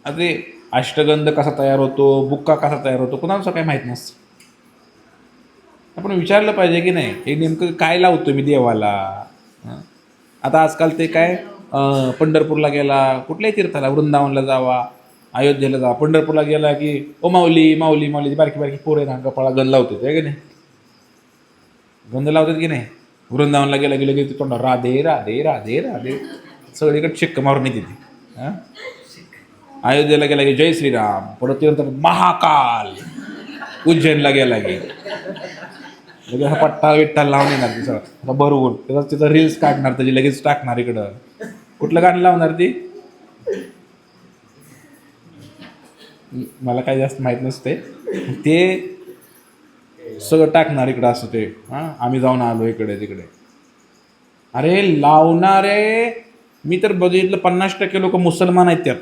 आता ते अष्टगंध कसा तयार होतो, बुक्का कसा तयार होतो, कुणाला काय माहीत नसतं. आपण विचारलं पाहिजे की नाही, हे नेमकं काय लावतो मी देवाला. हं? आता आजकाल ते काय पंढरपूरला गेला, कुठल्याही तीर्थाला, वृंदावनला जावा, अयोध्येला जावा, पंढरपूरला गेला की ओ माऊली माऊली माऊली, ती बारकी बारकी पोरं ना कपाळा गंध लावतात आहे की नाही, गंध लावतात की नाही. वृंदावनला गेला गेलं की तोंडा राधे राधे राधे राधे, सगळीकडे शिक्क मारून येते ती. हां, अयोध्येला गेला की जय श्रीराम, परत त्यानंतर महाकाल, उज्जैनला गेला की लगेच हा पट्टा विट्टा लावून येणार ती सगळं आता भरवून, त्याचा तिथं रील्स काढणार, त्याची लगेच टाकणार इकडं. कुठलं गाणं लावणार ती, मला काही जास्त माहीत नसते. ते सगळं टाकणार इकडं असं ते, हां आम्ही जाऊन आलो इकडे तिकडे. अरे लावणारे, मी तर बघितलं 50% लोक मुसलमान आहेत त्यात,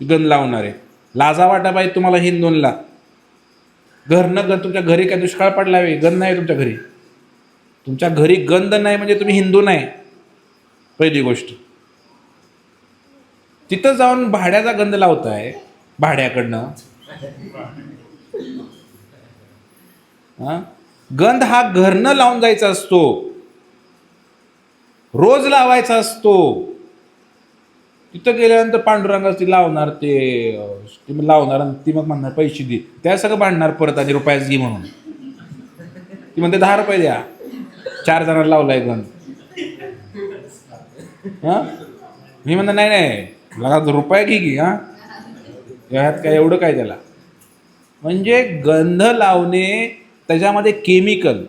गंध लावणारे. लाजा वाटा पाहिजे तुम्हाला हिंदूंना. घरनं गंध, तुमच्या घरी काय दुष्काळ पडला आहे, गंध नाही तुमच्या घरी, तुमच्या घरी गंध नाही म्हणजे तुम्ही हिंदू नाही, पहिली गोष्ट. तिथं जाऊन भाड्याचा गंध लावताय भाड्याकडनं. हां, गंध हा घरनं लावून जायचा असतो, रोज लावायचा असतो. तिथं गेल्यानंतर पांडुरंगाच ती लावणार, ते लावणार आणि ती मग म्हणणार पैसे दे, त्या सगळं भांडणार परत आणि रुपयाच घे म्हणून. ती म्हणते 10 रुपये द्या, 4 जणांना लावलाय गंध. हां, मी म्हणणार नाही नाही लगा रुपये घे की, हां ह्यात काय एवढं काय त्याला. म्हणजे गंध लावणे, त्याच्यामध्ये केमिकल.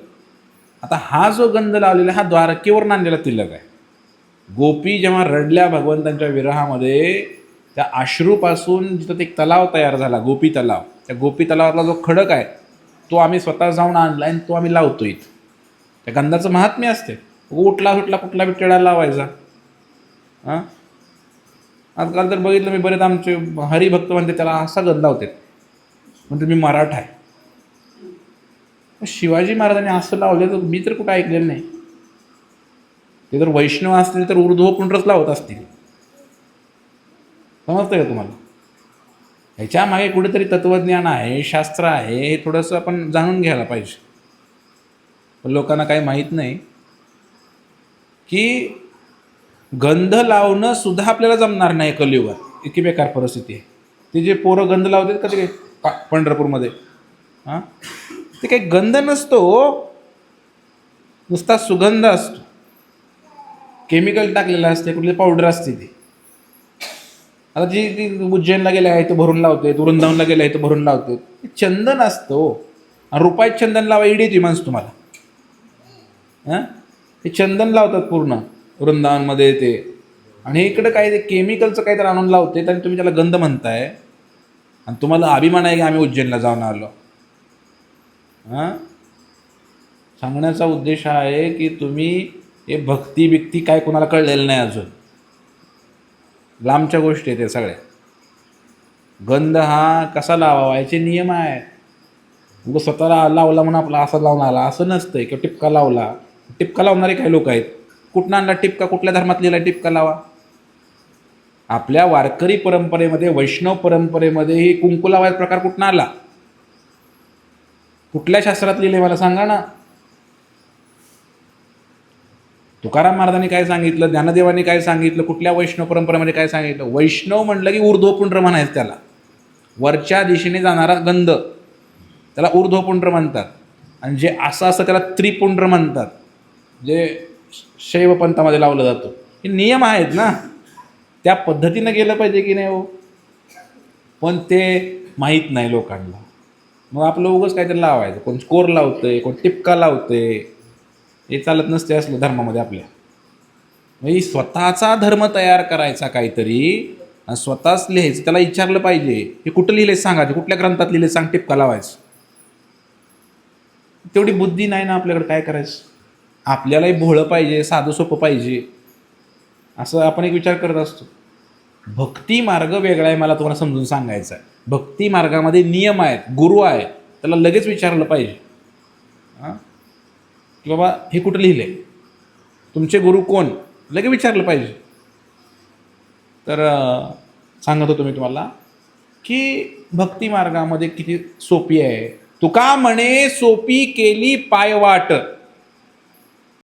आता हा जो गंध लावलेला हा द्वारकेवर नांदलेला तिलक आहे. गोपी जेव्हा रडल्या भगवंतांच्या विरहामध्ये, त्या अश्रूपासून जिथं एक तलाव तयार झाला, गोपी तलाव, त्या गोपी तलावातला जो खडक आहे तो आम्ही स्वतः जाऊन आणला आणि तो आम्ही लावतो इथं. त्या गंधाचं महात्म्य असते. उठला सुटला कुठला बी टिळा लावायचा. हां, आजकाल तर बघितलं मी, बरेच आमचे हरिभक्त म्हणते त्याला असा गंध लावतात, म्हणजे मी मराठा आहे. शिवाजी महाराजांनी असं लावलं तर मी तर कुठं ऐकलेलं नाही. ते जर वैष्णव असतील तर ऊर्ध्वपुंड्रच लावत असतील. समजतंय का तुम्हाला. ह्याच्या मागे कुठेतरी तत्वज्ञान आहे, शास्त्र आहे, हे थोडंसं आपण जाणून घ्यायला पाहिजे. पण लोकांना काही माहीत नाही की गंध लावणं सुद्धा आपल्याला जमणार नाही कलियुगात, इतकी बेकार परिस्थिती आहे. ते जे पोरं गंध लावतात का ते पंढरपूरमध्ये, हां ते काही गंध नसतो, नुसता सुगंध असतो, केमिकल टाकलेलं असते, कुठली पावडर असते ती. आता जी ती उज्जैनला गेले आहे तर भरून लावते, वृंदावनला गेले आहे तर भरून लावते, ते चंदन असतो. आणि रुपयात चंदन लावा इडी ती माणसं तुम्हाला. हां, ते चंदन लावतात पूर्ण वृंदावनमध्ये ते, आणि इकडं काय ते केमिकलचं काहीतरी आणून लावते आणि तुम्ही त्याला गंध म्हणताय, आणि तुम्हाला अभिमान आहे की आम्ही उज्जैनला जाऊन आलो. हां, सांगण्याचा उद्देश हा आहे की तुम्ही हे भक्ती बिक्ती काय कोणाला कळलेलं नाही अजून, लांबच्या गोष्टी आहेत त्या सगळ्या. गंध हा कसा लावावा याचे नियम आहेत. मग स्वतःला लावला म्हणून आपला असा लावून आला असं नसतंय, किंवा टिपका लावला. टिपका लावणारे काही लोक आहेत. कुठं आणला टिपका, कुठल्या धर्मात लिहिला टिपका लावा. आपल्या वारकरी परंपरेमध्ये, वैष्णव परंपरेमध्ये ही कुंकू लावायचा प्रकार कुठं आला, कुठल्या शास्त्रात लिहिले मला सांगा ना. तुकाराम महाराजांनी काय सांगितलं, ज्ञानदेवांनी काय सांगितलं, कुठल्या वैष्णव परंपरेमध्ये काय सांगितलं. वैष्णव म्हटलं की ऊर्ध्वपुंड्र म्हणायचं त्याला, वरच्या दिशेने जाणारा गंध त्याला ऊर्ध्वपुंड्र म्हणतात. आणि जे असं असतं त्याला त्रिपुंड्र म्हणतात, जे शैव पंथामध्ये लावलं जातं. हे नियम आहेत ना, त्या पद्धतीनं गेलं पाहिजे की नाही हो. पण ते माहीत नाही लोकांना. मग आपलं उगंच काहीतरी लावायचं, कोण स्कोर लावतंय, कोण टिपका लावतंय. हे चालत नसते असलं धर्मामध्ये आपल्या. म्हणजे स्वतःचा धर्म तयार करायचा काहीतरी, आणि स्वतःच लिहायचं. त्याला विचारलं पाहिजे हे कुठं लिहिलंय सांगायचं, कुठल्या ग्रंथात लिहिलंय सांग, टिपका लावायचं. तेवढी बुद्धी नाही ना आपल्याकडे, काय करायचं. आपल्यालाही भोळं पाहिजे, साधं सोपं पाहिजे, असं आपण एक विचार करत असतो. भक्ती मार्ग वेगळा आहे, मला तुम्हाला समजून सांगायचं आहे. भक्ती मार्गामध्ये नियम आहेत, गुरु आहे, त्याला लगेच विचारलं पाहिजे. हां, की बाबा हे कुठं लिहिलं आहे, तुमचे गुरु कोण, लगेच विचारलं पाहिजे. तर सांगत होतो मी तुम्हाला की भक्ती मार्गामध्ये किती सोपी आहे. तुका म्हणे सोपी केली पायवाट